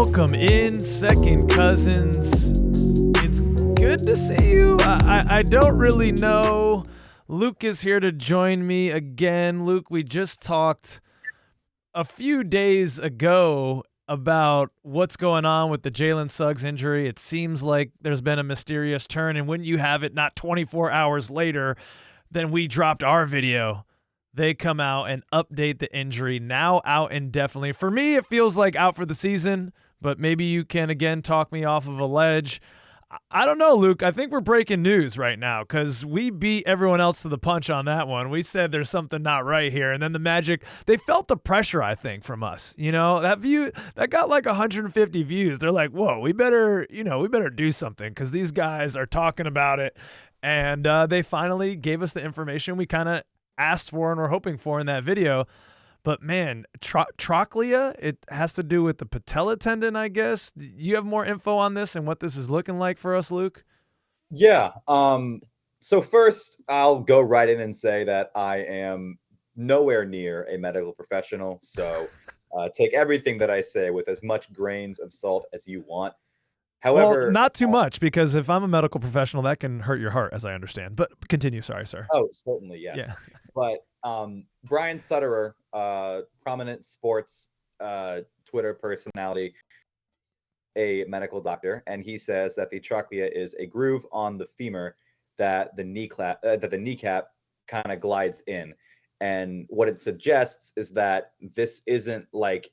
Welcome in, second cousins. It's good to see you. I don't really know. Luke is here to join me again. Luke, we just talked a few days ago about what's going on with the Jalen Suggs injury. It seems like there's been a mysterious turn, and when you have it not 24 hours later, then we dropped our video. They come out and update the injury, now out indefinitely. For me, it feels like out for the season, but maybe you can again talk me off of a ledge. I don't know, Luke. I think we're breaking news right now because we beat everyone else to the punch on that one. We said there's something not right here. And then the Magic, they felt the pressure, I think, from us. You know, that got like 150 views. They're like, whoa, we better do something because these guys are talking about it. And they finally gave us the information we kind of asked for and were hoping for in that video. But man, trochlea, it has to do with the patella tendon, I guess. You have more info on this and what this is looking like for us, Luke? Yeah. So first, I'll go right in and say that I am nowhere near a medical professional. So take everything that I say with as much grains of salt as you want. However, well, not too much, because if I'm a medical professional, that can hurt your heart, as I understand. But continue. Sorry, sir. Oh, certainly, yes. Yeah. But Brian Sutterer, prominent sports Twitter personality, a medical doctor, and he says that the trochlea is a groove on the femur that the kneecap kind of glides in. And what it suggests is that this isn't like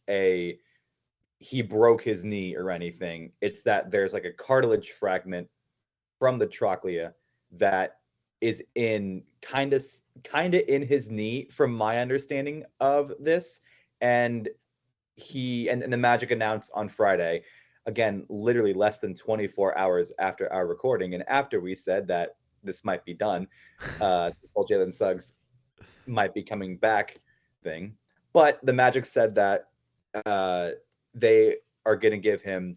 he broke his knee or anything. It's that there's like a cartilage fragment from the trochlea that is in kind of in his knee, from my understanding of this. And the Magic announced on Friday, again, literally less than 24 hours after our recording, and after we said that this might be done, Jalen Suggs might be coming back thing. But the Magic said that they are going to give him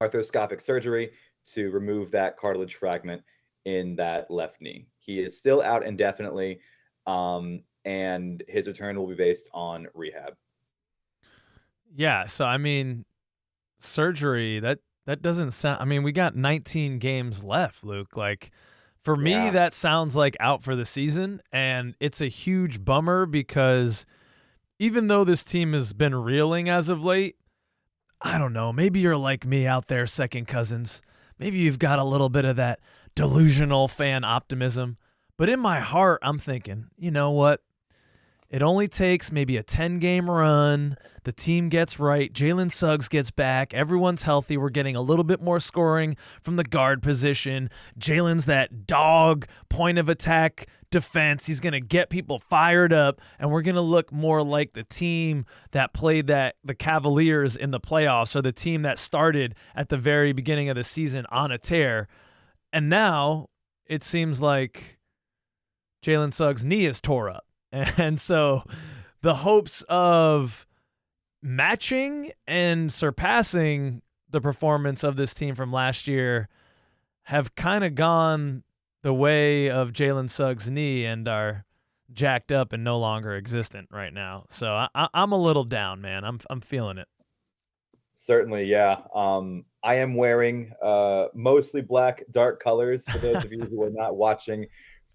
arthroscopic surgery to remove that cartilage fragment in that left knee. He is still out indefinitely, and his return will be based on rehab. Yeah, so I mean, surgery, that doesn't sound, I mean, we got 19 games left, Luke. Like, for me, that sounds like out for the season, and it's a huge bummer because even though this team has been reeling as of late, I don't know, maybe you're like me out there, second cousins. Maybe you've got a little bit of that delusional fan optimism. But in my heart, I'm thinking, you know what? It only takes maybe a 10-game run. The team gets right. Jalen Suggs gets back. Everyone's healthy. We're getting a little bit more scoring from the guard position. Jalen's that dog point of attack defense. He's going to get people fired up, and we're going to look more like the team that played the Cavaliers in the playoffs, or the team that started at the very beginning of the season on a tear. And now it seems like Jalen Suggs' knee is tore up. And so the hopes of matching and surpassing the performance of this team from last year have kind of gone the way of Jalen Suggs' knee and are jacked up and no longer existent right now. So I'm a little down, man. I'm feeling it. Certainly, yeah. I am wearing mostly black, dark colors, for those of you who are not watching,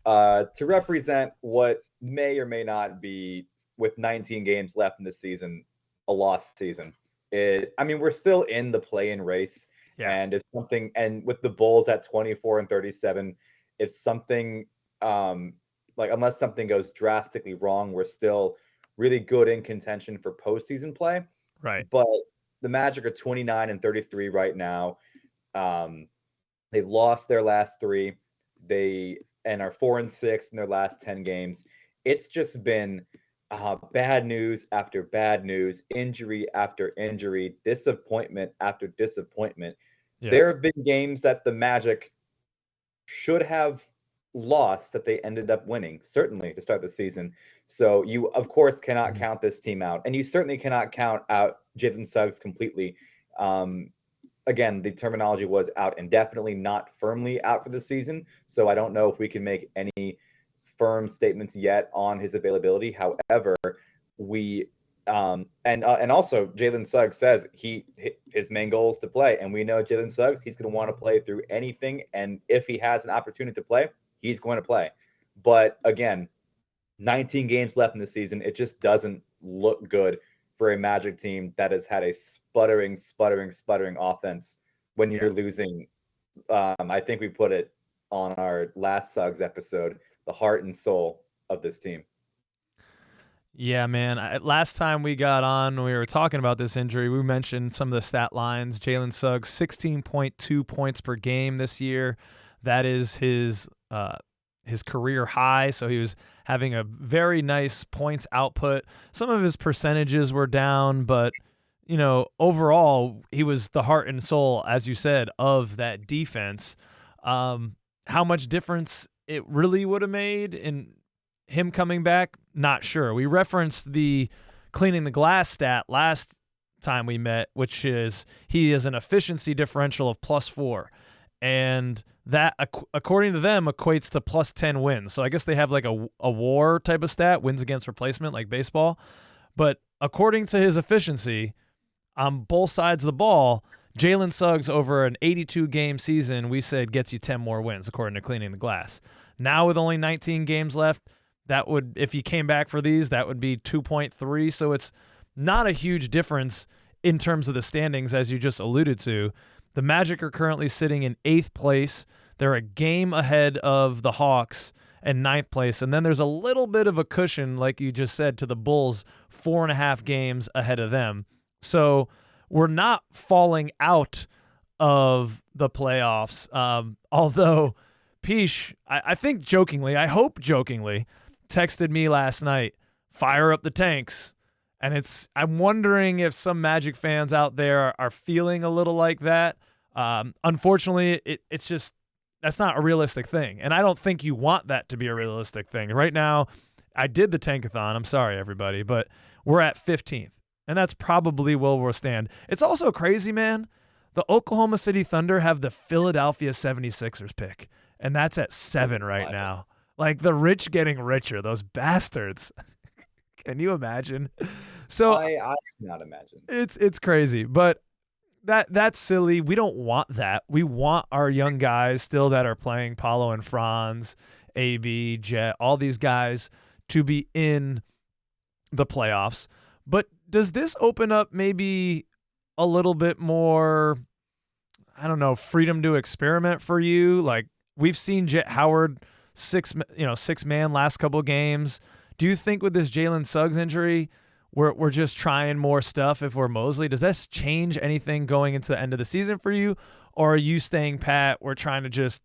to represent what may or may not be, with 19 games left in the season, a lost season. We're still in the play-in race, and with the Bulls at 24-37, if something unless something goes drastically wrong, we're still really good in contention for postseason play. Right. But the Magic are 29-33 right now. They've lost their last 3. They are 4-6 in their last 10 games. It's just been bad news after bad news, injury after injury, disappointment after disappointment. Yeah. There have been games that the Magic should have lost that they ended up winning, certainly to start the season. So you, of course, cannot count this team out. And you certainly cannot count out Jalen Suggs completely. Again, the terminology was out indefinitely, not firmly out for the season. So I don't know if we can make any firm statements yet on his availability. However, we And also Jalen Suggs says his main goal is to play, and we know Jalen Suggs, he's going to want to play through anything, and if he has an opportunity to play, he's going to play. But again, 19 games left in the season, it just doesn't look good for a Magic team that has had a sputtering offense when you're losing. I think we put it on our last Suggs episode, the heart and soul of this team. Yeah, man. Last time we got on, we were talking about this injury. We mentioned some of the stat lines. Jalen Suggs, 16.2 points per game this year. That is his career high. So he was having a very nice points output. Some of his percentages were down, but overall, he was the heart and soul, as you said, of that defense. How much difference it really would have made in him coming back, not sure. We referenced the cleaning the glass stat last time we met, which is he is an efficiency differential of +4. And that, according to them, equates to +10 wins. So I guess they have like a WAR type of stat, wins against replacement, like baseball. But according to his efficiency on both sides of the ball, Jalen Suggs over an 82-game season, we said gets you 10 more wins, according to cleaning the glass. Now with only 19 games left, that would, if he came back for these, that would be 2.3. So it's not a huge difference in terms of the standings, as you just alluded to. The Magic are currently sitting in 8th place. They're a game ahead of the Hawks in 9th place. And then there's a little bit of a cushion, like you just said, to the Bulls, 4.5 games ahead of them. So we're not falling out of the playoffs. Although Peesh, I think jokingly, I hope jokingly, texted me last night, fire up the tanks. And I'm wondering if some Magic fans out there are feeling a little like that. Unfortunately, it's just, that's not a realistic thing. And I don't think you want that to be a realistic thing. Right now, I did the tankathon. I'm sorry, everybody, but we're at 15th. And that's probably where we'll stand. It's also crazy, man. The Oklahoma City Thunder have the Philadelphia 76ers pick. And that's at 7 right now. Like, the rich getting richer, those bastards. Can you imagine? So I cannot imagine. It's crazy, but that's silly. We don't want that. We want our young guys still that are playing, Paulo and Franz, AB, Jet, all these guys to be in the playoffs. But does this open up maybe a little bit more, I don't know, freedom to experiment for you? Like, we've seen Jet Howard six man last couple of games. Do you think with this Jalen Suggs injury, we're just trying more stuff if we're Mosley? Does this change anything going into the end of the season for you? Or are you staying pat? We're trying to just,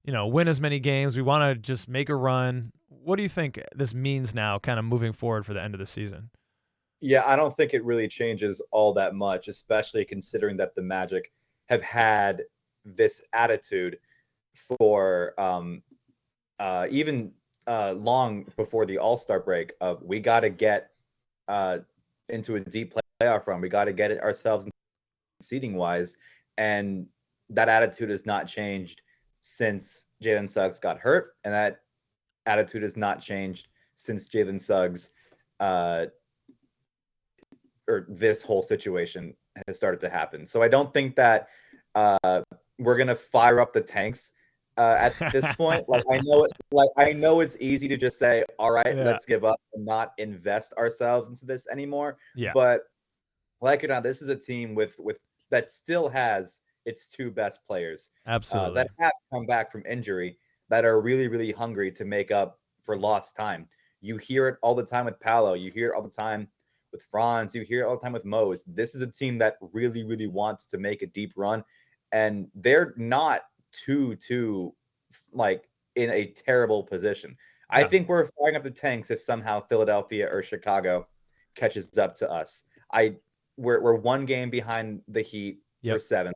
win as many games. We want to just make a run. What do you think this means now kind of moving forward for the end of the season? Yeah, I don't think it really changes all that much, especially considering that the Magic have had this attitude for even long before the All-Star break of we got to get into a deep playoff run. We got to get it ourselves seeding wise. And that attitude has not changed since Jalen Suggs got hurt. And that attitude has not changed since Jalen Suggs or this whole situation has started to happen. So I don't think that we're going to fire up the tanks at this point. I know it's easy to just say, all right, let's give up and not invest ourselves into this anymore. Yeah. But like it or not, this is a team with that still has its 2 best players. Absolutely. That have come back from injury, that are really, really hungry to make up for lost time. You hear it all the time with Paolo. You hear it all the time with Franz. You hear it all the time with Mose. This is a team that really, really wants to make a deep run. And they're not too like in a terrible position. Yeah. I think we're firing up the tanks if somehow Philadelphia or Chicago catches up to us. We're 1 game behind the Heat for 7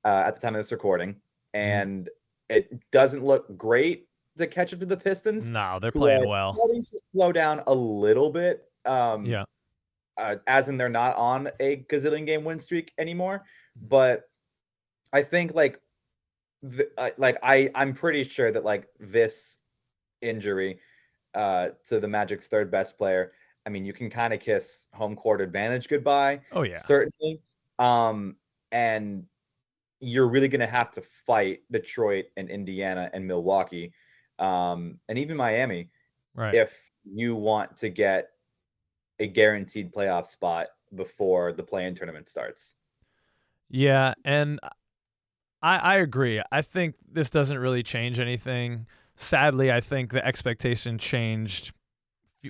at the time of this recording, and it doesn't look great to catch up to the Pistons. No, they're playing well. Starting to slow down a little bit. As in they're not on a gazillion game win streak anymore, but I think I'm pretty sure that this injury to the Magic's 3rd best player, I mean, you can kind of kiss home court advantage goodbye, Oh yeah. certainly. And you're really going to have to fight Detroit and Indiana and Milwaukee, and even Miami, Right. if you want to get a guaranteed playoff spot before the play-in tournament starts. Yeah, and I agree. I think this doesn't really change anything. Sadly, I think the expectation changed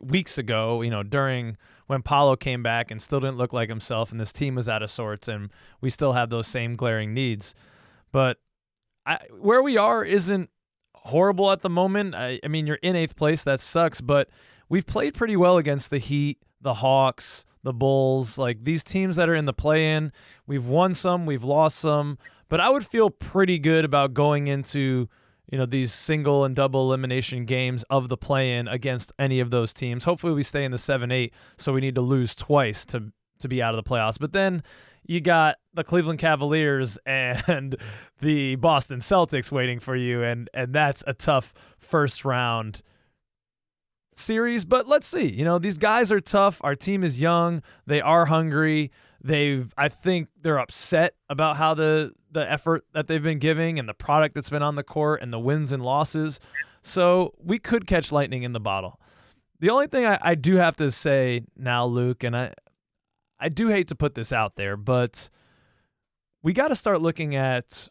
weeks ago, during when Paulo came back and still didn't look like himself and this team was out of sorts and we still have those same glaring needs. But where we are isn't horrible at the moment. I mean, you're in 8th place. That sucks, but we've played pretty well against the Heat, the Hawks, the Bulls, like these teams that are in the play-in. We've won some, we've lost some, but I would feel pretty good about going into these single and double elimination games of the play-in against any of those teams. Hopefully we stay in the 7-8, so we need to lose twice to be out of the playoffs. But then you got the Cleveland Cavaliers and the Boston Celtics waiting for you, and that's a tough first round series. But let's see. These guys are tough. Our team is young. They are hungry. I think they're upset about how the effort that they've been giving and the product that's been on the court and the wins and losses. So we could catch lightning in the bottle. The only thing I do have to say now, Luke, and I do hate to put this out there, but we got to start looking at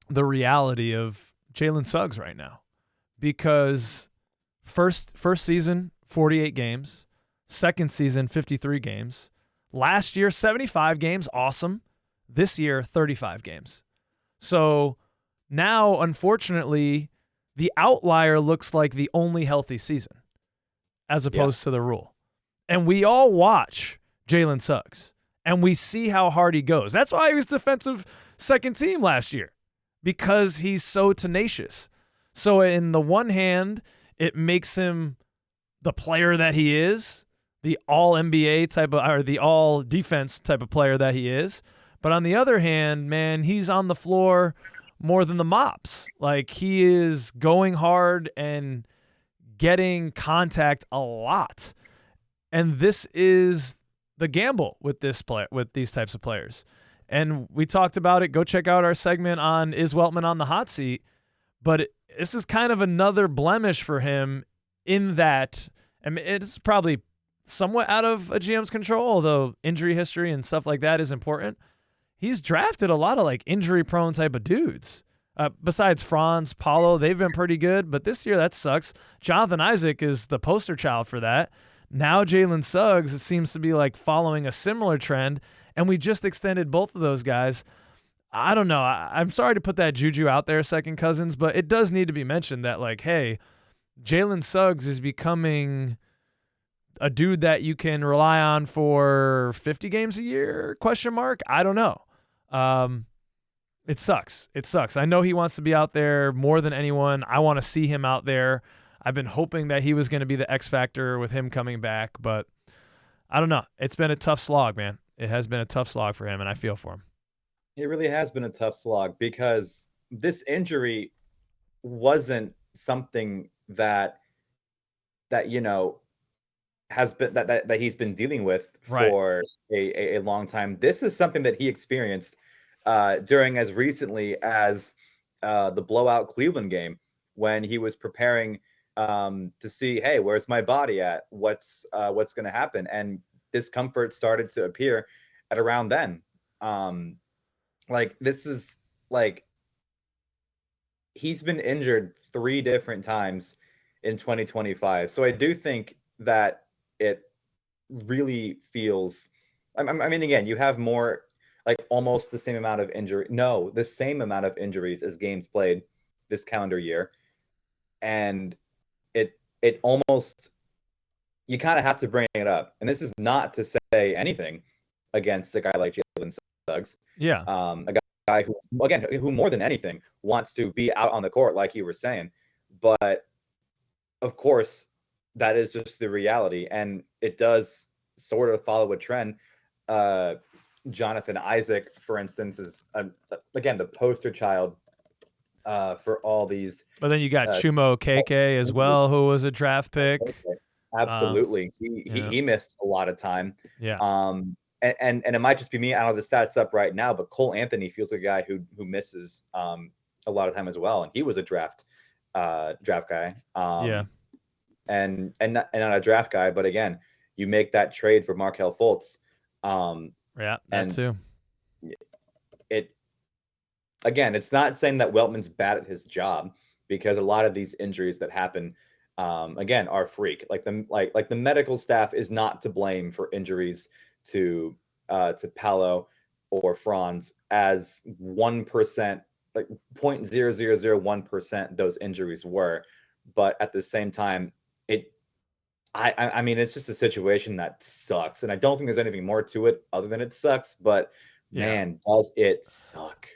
the reality of Jalen Suggs right now, because first season, 48 games, second season, 53 games, last year, 75 games, awesome. This year, 35 games. So now, unfortunately, the outlier looks like the only healthy season as opposed to the rule. And we all watch Jalen Suggs, and we see how hard he goes. That's why he was defensive second team last year, because he's so tenacious. So in the one hand, it makes him the player that he is, the all-NBA type of, or the all-defense type of player that he is. But on the other hand, man, he's on the floor more than the mops. Like, he is going hard and getting contact a lot. And this is the gamble with these types of players. And we talked about it. Go check out our segment on Is Weltman on the hot seat. But this is kind of another blemish for him in that, I mean, it's probably somewhat out of a GM's control, although injury history and stuff like that is important. He's drafted a lot of like injury-prone type of dudes. Besides Franz, Paulo, they've been pretty good, but this year that sucks. Jonathan Isaac is the poster child for that. Now Jalen Suggs, it seems to be like following a similar trend, and we just extended both of those guys. I don't know. I'm sorry to put that juju out there, second cousins, but it does need to be mentioned that, like, hey, Jalen Suggs is becoming a dude that you can rely on for 50 games a year, ? I don't know. It sucks. It sucks. I know he wants to be out there more than anyone. I want to see him out there. I've been hoping that he was going to be the X factor with him coming back, but I don't know. It's been a tough slog, man. It has been a tough slog for him, and I feel for him. It really has been a tough slog, because this injury wasn't something that has been that he's been dealing with for a long time. This is something that he experienced during as recently as the blowout Cleveland game, when he was preparing to see, hey, where's my body at? What's going to happen? And discomfort started to appear at around then. Like, this is like, he's been injured 3 different times in 2025. So I do think that it really feels, I mean, again, you have more, like, almost the same amount of the same amount of injuries as games played this calendar year. And it almost, you kind of have to bring it up. And this is not to say anything against a guy like Jalen Suggs. Yeah. A guy who more than anything wants to be out on the court, like you were saying. But of course, that is just the reality, and it does sort of follow a trend. Jonathan Isaac, for instance, is again the poster child for all these. But then you got Chumo KK as well, who was a draft pick. Absolutely. Yeah. He missed a lot of time. Yeah. And it might just be me. I don't have the stats up right now, but Cole Anthony feels like a guy who misses a lot of time as well, and he was a draft guy. Yeah. And not a draft guy, but again, you make that trade for Markelle Fultz. Yeah, that And too. It's not saying that Weltman's bad at his job, because a lot of these injuries that happen, again, are freak. Like the medical staff is not to blame for injuries to Paolo or Franz, as 1%, like 0.0001% those injuries were. But at the same time, I mean, it's just a situation that sucks, and I don't think there's anything more to it other than it sucks. But man, does it suck!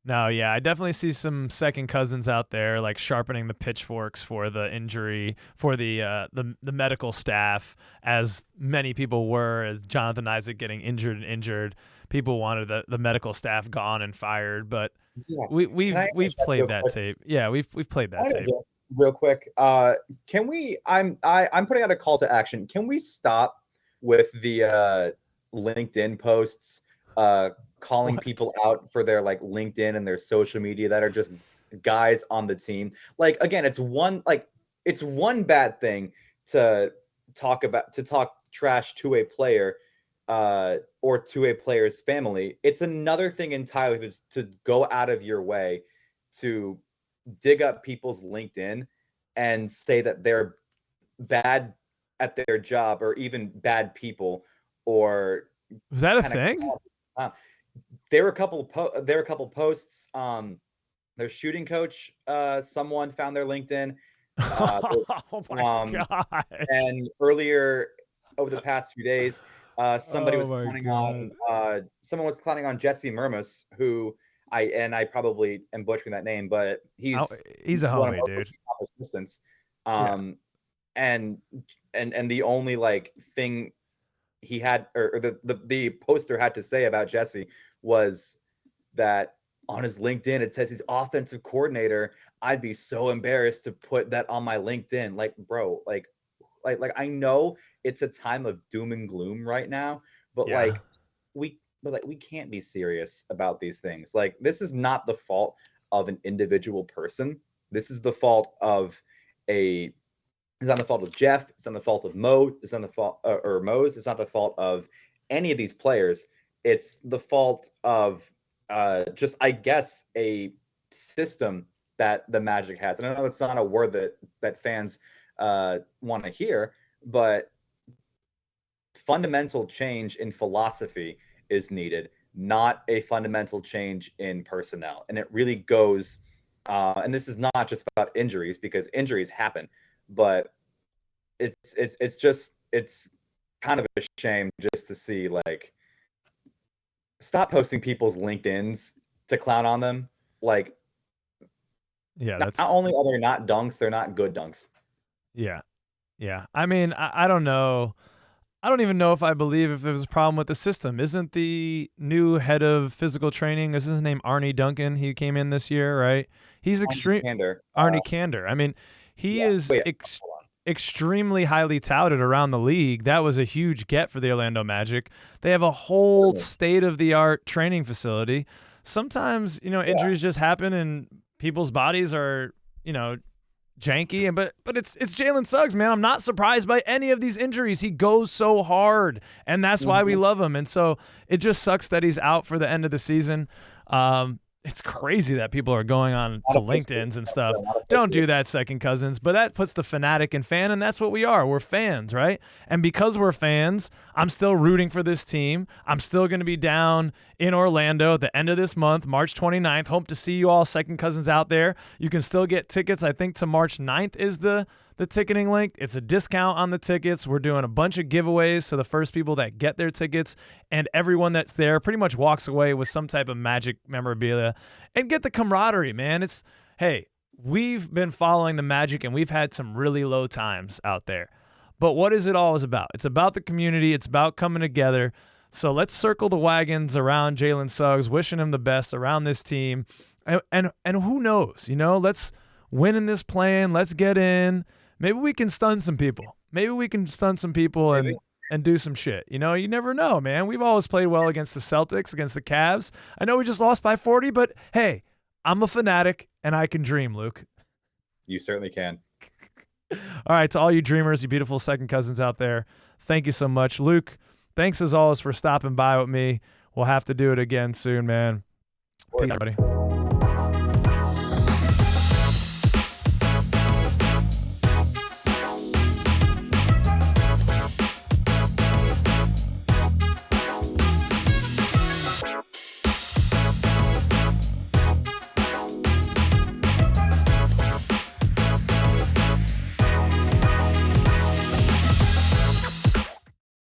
No, yeah, I definitely see some second cousins out there, like sharpening the pitchforks for the injury, for the medical staff, as many people were, as Jonathan Isaac getting injured. People wanted the medical staff gone and fired, but Yeah. we've played that tape. Yeah, we've played that tape. Real quick, can we? I'm putting out a call to action. Can we stop with the LinkedIn posts calling people out for their like LinkedIn and their social media that are just guys on the team? Like, again, it's one bad thing to talk trash to a player or to a player's family. It's another thing entirely to go out of your way to dig up people's LinkedIn and say that they're bad at their job, or even bad people, or was that a thing? There were a couple posts. Their shooting coach, someone found their LinkedIn. Oh my god! And earlier, over the past few days, someone was clowning on Jesse Mermus, who I probably am butchering that name, but he's a homie, dude. Assistants. And the only like thing he had, or the poster had to say about Jesse, was that on his LinkedIn it says he's offensive coordinator. I'd be so embarrassed to put that on my LinkedIn. Like, bro, like I know it's a time of doom and gloom right now, but we can't be serious about these things. Like, this is not the fault of an individual person. This is the fault of it's not the fault of Jeff. It's not the fault of Mo. It's not the fault or Mose. It's not the fault of any of these players. It's the fault of just, I guess, a system that the Magic has. And I know it's not a word that fans want to hear, but fundamental change in philosophy is needed, not a fundamental change in personnel. And it really goes, and this is not just about injuries, because injuries happen, but it's kind of a shame just to see, like, stop posting people's LinkedIns to clown on them. Like, not only are they not dunks, they're not good dunks. Yeah. I mean, I don't know. I don't even know if I believe if there's a problem with the system. Isn't the new head of physical training, is his name Arnie Duncan? He came in this year, right? He's extreme. Arnie Kander. I mean, he is extremely highly touted around the league. That was a huge get for the Orlando Magic. They have a whole state-of-the-art training facility. Sometimes, injuries just happen and people's bodies are, janky, but it's Jalen Suggs, man. I'm not surprised by any of these injuries. He goes so hard, and that's why we love him. And so it just sucks that he's out for the end of the season. It's crazy that people are going on to LinkedIn's and stuff. Don't do that, second cousins. But that puts the fanatic and fan, and that's what we are. We're fans, right? And because we're fans, I'm still rooting for this team. I'm still going to be down in Orlando at the end of this month, March 29th. Hope to see you all, second cousins, out there. You can still get tickets. I think to March 9th is the ticketing link. It's a discount on the tickets. We're doing a bunch of giveaways to the first people that get their tickets, and everyone that's there pretty much walks away with some type of Magic memorabilia and get the camaraderie, man. Hey, we've been following the Magic and we've had some really low times out there. But what is it all about? It's about the community. It's about coming together. So let's circle the wagons around Jalen Suggs, wishing him the best around this team. And who knows, let's win in this play-in. Let's get in. maybe we can stun some people. Maybe we can stun some people and do some shit. You know, you never know, man. We've always played well against the Celtics, against the Cavs. I know we just lost by 40, but hey, I'm a fanatic and I can dream, Luke. You certainly can. All right, to all you dreamers, you beautiful second cousins out there, thank you so much. Luke, thanks as always for stopping by with me. We'll have to do it again soon, man. Peace, everybody.